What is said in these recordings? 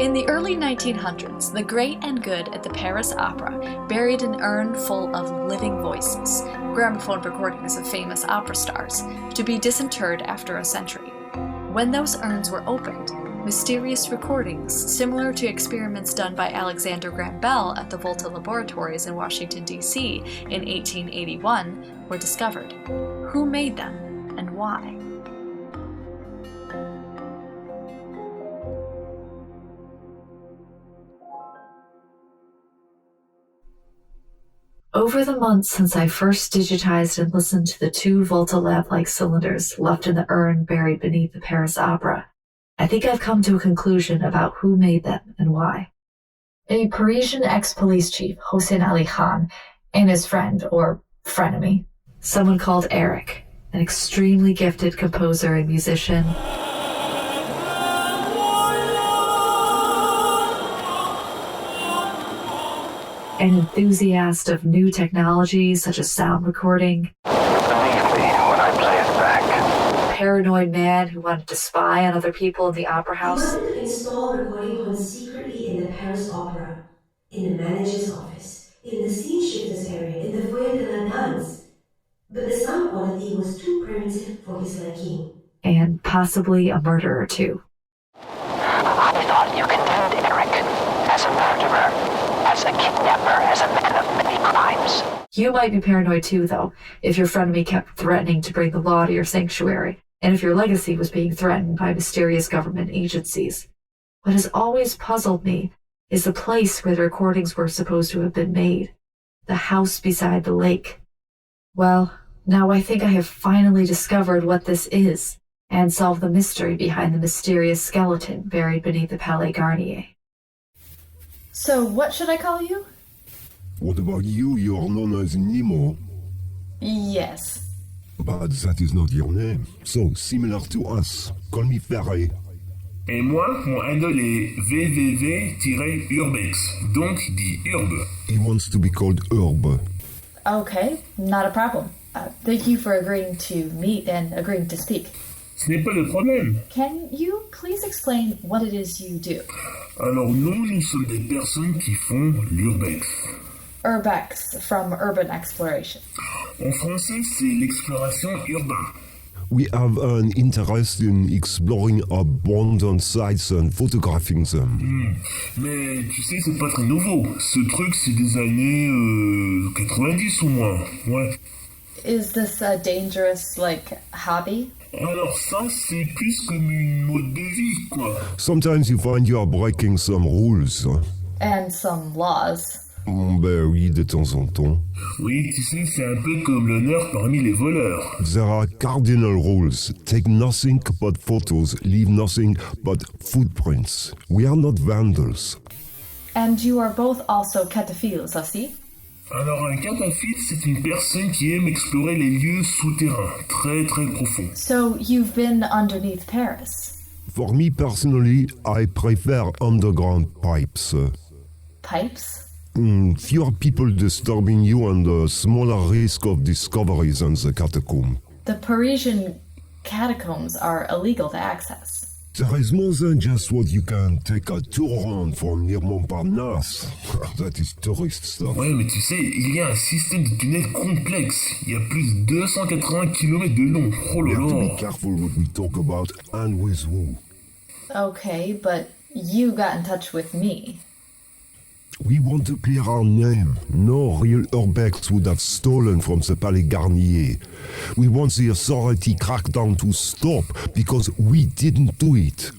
In the early 1900s, the great and good at the Paris Opera buried an urn full of living voices, gramophone recordings of famous opera stars, to be disinterred after a century. When those urns were opened, mysterious recordings, similar to experiments done by Alexander Graham Bell at the Volta Laboratories in Washington, D.C. in 1881, were discovered. Who made them, and why? Over the months since I first digitized and listened to the two Volta lab-like cylinders left in the urn buried beneath the Paris Opera, I think I've come to a conclusion about who made them and why. A Parisian ex-police chief, Hossein Ali Khan, and his friend, or frenemy, someone called Eric, an extremely gifted composer and musician, an enthusiast of new technologies such as sound recording, Believe me when I play it back. a paranoid man who wanted to spy on other people in the opera He house, wanted to install recording homes secretly in the Paris Opera, in the manager's office, in the scene shifters area, in the foyer de la danse. But the sound quality was too primitive for his liking. and possibly a murderer too. I thought you condemned Eric as a murderer, as a kidnapper, as a man of many crimes. You might be paranoid too, though, if your frenemy kept threatening to bring the law to your sanctuary, and if your legacy was being threatened by mysterious government agencies. What has always puzzled me is the place where the recordings were supposed to have been made, the house beside the lake. Well, now I think I have finally discovered what this is, and solved the mystery behind the mysterious skeleton buried beneath the Palais Garnier. So what should I call you? What about you? You are known as Nemo. Yes. But that is not your name. So, similar to us. Call me Ferret. Et moi, mon handle est www-urbex, donc dit Urbe. He wants to be called Herb. Okay, not a problem. Thank you for agreeing to meet and agreeing to speak. Ce n'est pas le problème. Can you please explain what it is you do? Alors nous sommes des personnes qui font l'urbex. Urbex, from urban exploration. En français, c'est l'exploration urbaine. We have an interest in exploring abandoned sites and photographing them. Mais tu sais, c'est pas très nouveau. Ce truc, c'est des années 90 ou moins. Ouais. Is this a dangerous, hobby? Alors ça, c'est plus comme une mode de vie, quoi. Sometimes you find you are breaking some rules. And some laws. Ben oui, de temps en temps. Oui, tu sais, c'est un peu comme l'honneur parmi les voleurs. There are cardinal rules. Take nothing but photos, leave nothing but footprints. We are not vandals. And you are both also cataphiles, aussi? Alors un cataphile, c'est une personne qui aime explorer les lieux souterrains, très très profonds. So you've been underneath Paris? For me personally, I prefer underground pipes. Pipes? Fewer people disturbing you and a smaller risk of discoveries than the catacomb. The Parisian catacombs are illegal to access. There is more than just what you can take a tour on from near Montparnasse. That is tourist stuff. Ouais, mais tu sais, il y a un système de tunnels complexe. Il y a plus de 280 km de long. Oh We là have to be là. careful what we talk about and with who. Okay, but you got in touch with me. We want to clear our name. No real urbex would have stolen from the Palais Garnier. We want the authority crackdown to stop because we didn't do it.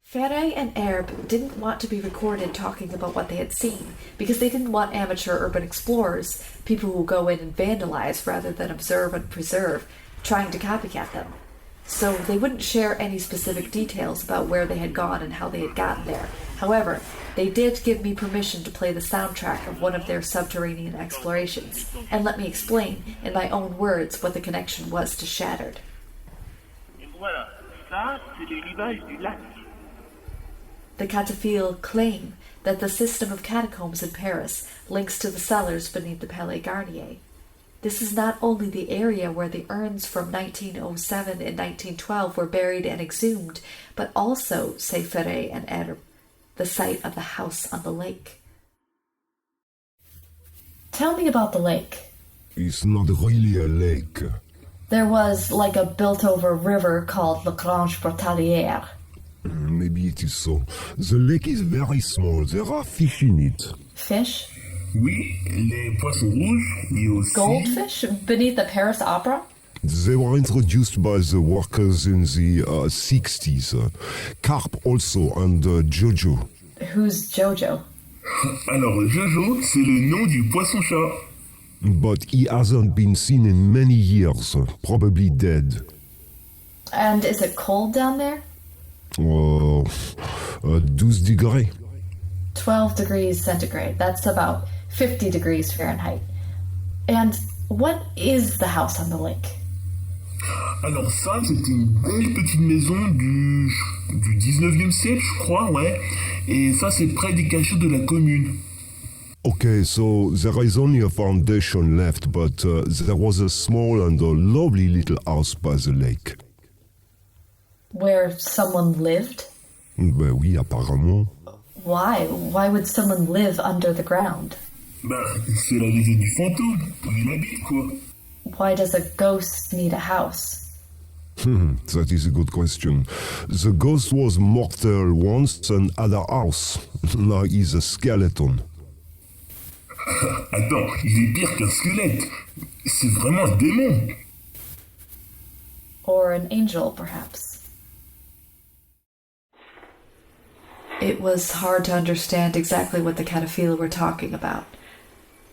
Ferret and Herb didn't want to be recorded talking about what they had seen because they didn't want amateur urban explorers, people who go in and vandalize rather than observe and preserve, trying to copycat them. So they wouldn't share any specific details about where they had gone and how they had gotten there. However, they did give me permission to play the soundtrack of one of their subterranean explorations, and let me explain in my own words what the connection was to Shattered. Voilà, ça c'est le rivage du lac. The cataphiles claim that the system of catacombs in Paris links to the cellars beneath the Palais Garnier. This is not only the area where the urns from 1907 and 1912 were buried and exhumed, but also Seyfere and Erb, the site of the house on the lake. Tell me about the lake. It's not really a lake. There was like a built-over river called La Grange Brotalière. Maybe it is so. The lake is very small. There are fish in it. Fish? Oui, les poissons rouges, et aussi... Goldfish beneath the Paris Opera? They were introduced by the workers in the 60s. Carp also and Jojo. Who's Jojo? Alors, Jojo, c'est le nom du poisson-chat. But he hasn't been seen in many years. Probably dead. And is it cold down there? 12 degrees. 12 degrees centigrade. That's about 50 degrees Fahrenheit. And what is the house on the lake? Alors ça, c'était une belle petite maison du 19e siècle, je crois, ouais. Et ça, c'est près des cachots de la commune. Okay, so there is only a foundation left, but there was a small and a lovely little house by the lake. Where someone lived? Ben oui, apparemment. Why? Why would someone live under the ground? Bah, c'est la maison du fantôme, où il habite, quoi. Why does a ghost need a house? That is a good question. The ghost was mortal once and had a house. Now he's a skeleton. Attends, il est pire qu'un squelette. C'est vraiment un démon. Or an angel, perhaps. It was hard to understand exactly what the Cataphila were talking about.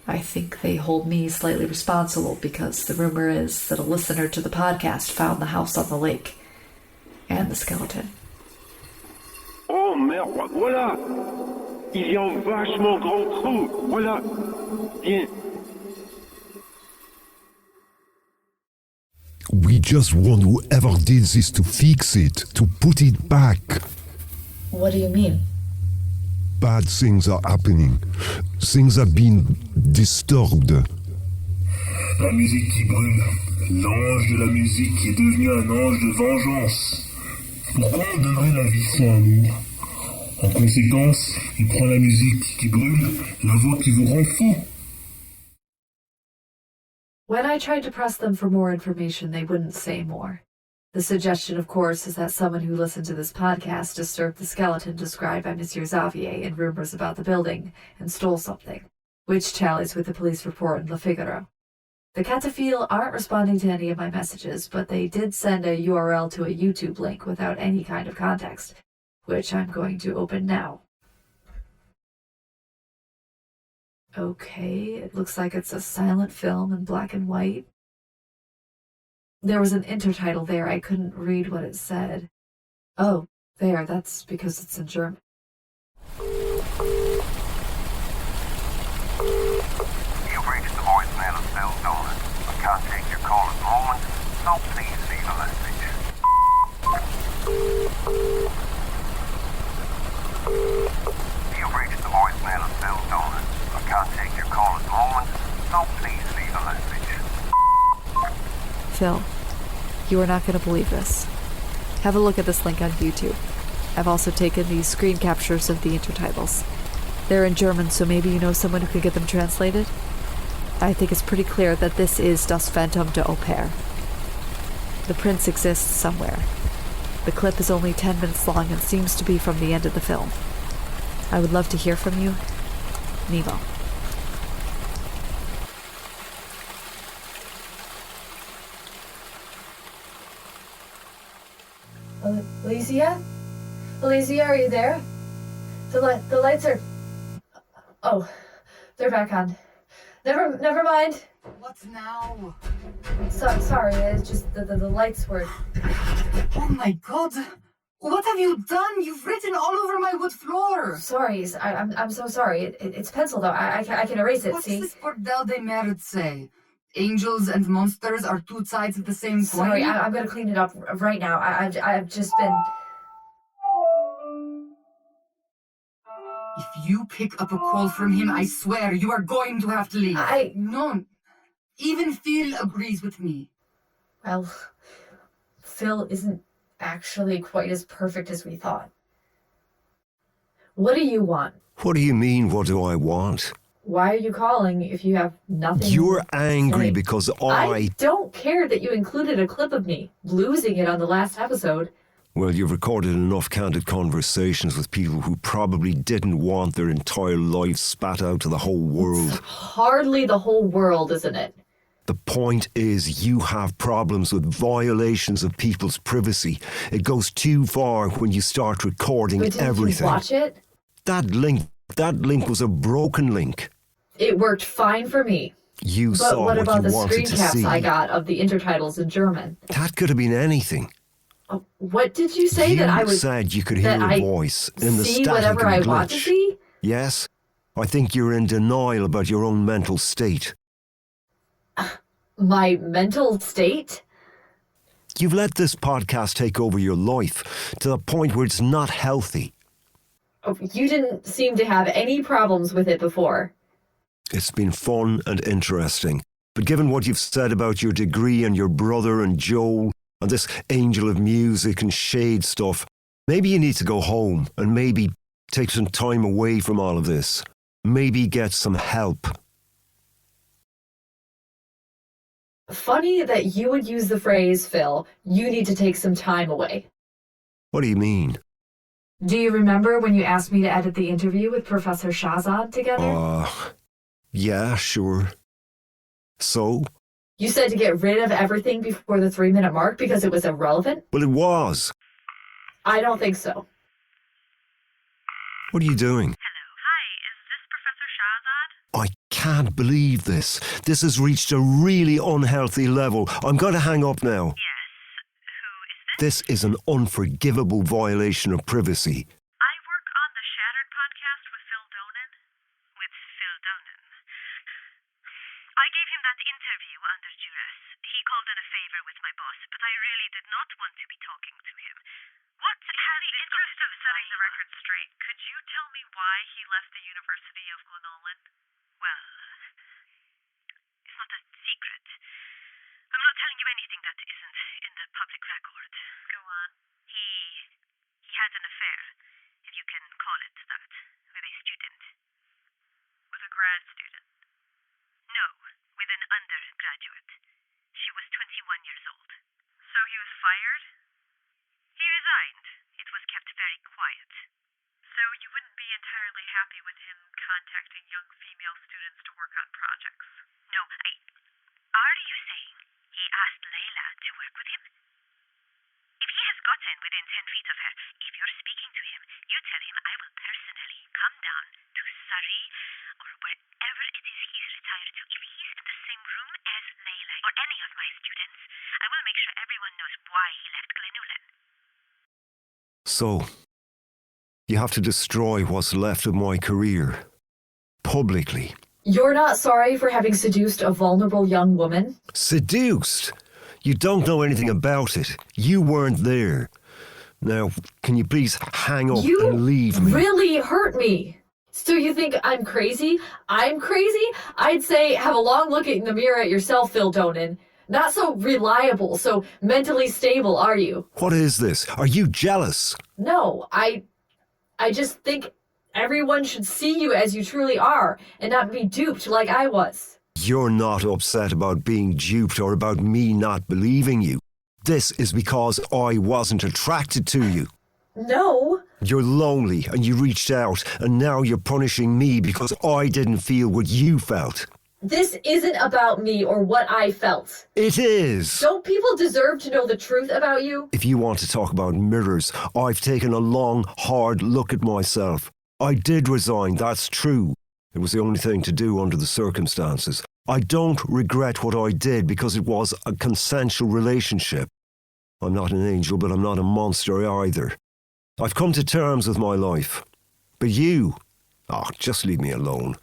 I think they hold me slightly responsible because the rumor is that a listener to the podcast found the house on the lake. And the skeleton. Oh merde, voilà! Il y a un vachement grand trou, voilà! Viens. We just want whoever did this to fix it, to put it back. What do you mean? Bad things are happening. Things have been disturbed. La musique qui brûle. L'ange de la musique qui est devenu un ange de vengeance. Pourquoi on donnerait la vie sans amour? En conséquence, il prend la musique qui brûle, la voix qui vous rend fou. When I tried to press them for more information, they wouldn't say more. The suggestion, of course, is that someone who listened to this podcast disturbed the skeleton described by Monsieur Xavier in rumors about the building and stole something, which tallies with the police report in Le Figaro. The Cataphile aren't responding to any of my messages, but they did send a URL to a YouTube link without any kind of context, which I'm going to open now. Okay, it looks like it's a silent film in black and white. There was an intertitle there. I couldn't read what it said. Oh, there, that's because it's in German. You've reached the voicemail of Phil Dolan. I can't take your call at the moment, so please leave a message. You've reached the voicemail of Phil Dolan. I can't take your call at the moment, so please leave a message. Phil, you are not going to believe this. Have a look at this link on YouTube. I've also taken these screen captures of the intertitles. They're in German, so maybe you know someone who could get them translated? I think it's pretty clear that this is Das Phantom de Oper. The prince exists somewhere. The clip is only 10 minutes long and seems to be from the end of the film. I would love to hear from you. Nemo. Alicia? Alicia, are you there? The lights are... Oh, they're back on. Never mind. What now? Sorry, it's just the lights were... Oh my god! What have you done? You've written all over my wood floor! Sorry, I'm so sorry. It's pencil though. I can erase it, What's see? this bordel de merde say? Angels and monsters are two sides of the same coin? Sorry, I'm gonna clean it up right now. I've just been... If you pick up a call from him, I swear you are going to have to leave. I... No. Even Phil agrees with me. Well, Phil isn't actually quite as perfect as we thought. What do you want? What do you mean, what do I want? Why are you calling if you have nothing? You're angry say? because I don't care that you included a clip of me losing it on the last episode. Well, you've recorded enough candid conversations with people who probably didn't want their entire lives spat out to the whole world. It's hardly the whole world, isn't it? The point is, you have problems with violations of people's privacy. It goes too far when you start recording But didn't everything. you watch it? That link was a broken link. It worked fine for me. You But saw what what about you the wanted screen to caps see. I got of the intertitles in German? That could have been anything. What did you say that I You was? said you could hear that a I voice in the see static whatever and I glitch. want to see? Yes, I think you're in denial about your own mental state. My mental state? You've let this podcast take over your life to the point where it's not healthy. Oh, you didn't seem to have any problems with it before. It's been fun and interesting. But given what you've said about your degree and your brother and Joel and this angel of music and shade stuff, maybe you need to go home and maybe take some time away from all of this. Maybe get some help. Funny that you would use the phrase, Phil, you need to take some time away. What do you mean? Do you remember when you asked me to edit the interview with Professor Shahzad together? Yeah, sure. So? You said to get rid of everything before the 3-minute mark because it was irrelevant? Well, it was. I don't think so. What are you doing? Hello. Hi, is this Professor Shahzad? I can't believe this. This has reached a really unhealthy level. I'm going to hang up now. Yes. Who is this? This is an unforgivable violation of privacy. I work on the Shattered podcast with Phil Donen. I gave him that interview under duress. He called in a favor with my boss, but I really did not want to be talking to him. What in the interest of setting the record straight, could you tell me why he left the University of Glenolin? Well, it's not a secret. I'm not telling you anything that isn't in the public record. Go on. He had an affair, if you can call it that, with a student. With a grad student. No, with an undergraduate. She was 21 years old. So he was fired? He resigned. It was kept very quiet. So you wouldn't be entirely happy with him contacting young female students to work on projects? No, are you saying he asked Layla to work with him? If he has gotten within 10 feet of her, if you're speaking to him, you tell him I will personally come down to Surrey or wherever it is he's retired to. If he's in the same room as Layla or any of my students, I will make sure everyone knows why he left Glenulin. So, you have to destroy what's left of my career. Publicly. You're not sorry for having seduced a vulnerable young woman? Seduced? You don't know anything about it. You weren't there. Now, can you please hang up and leave me? You really hurt me. So you think I'm crazy? I'm crazy? I'd say have a long look in the mirror at yourself, Phil Donen. Not so reliable, so mentally stable, are you? What is this? Are you jealous? No, I just think everyone should see you as you truly are and not be duped like I was. You're not upset about being duped or about me not believing you. This is because I wasn't attracted to you. No. You're lonely and you reached out, and now you're punishing me because I didn't feel what you felt. This isn't about me or what I felt. It is. Don't people deserve to know the truth about you? If you want to talk about mirrors, I've taken a long, hard look at myself. I did resign, that's true. It was the only thing to do under the circumstances. I don't regret what I did because it was a consensual relationship. I'm not an angel, but I'm not a monster either. I've come to terms with my life. But you, just leave me alone.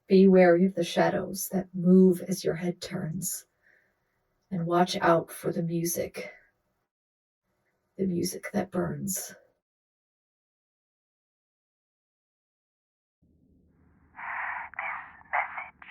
Be wary of the shadows that move as your head turns. And watch out for the music. The music that burns. This message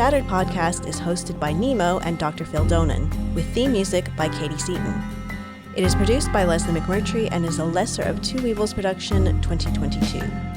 Shattered podcast is hosted by Nemo and Dr. Phil Donan, with theme music by Katie Seaton. It is produced by Leslie McMurtry and is a lesser of Two Weevils production 2022.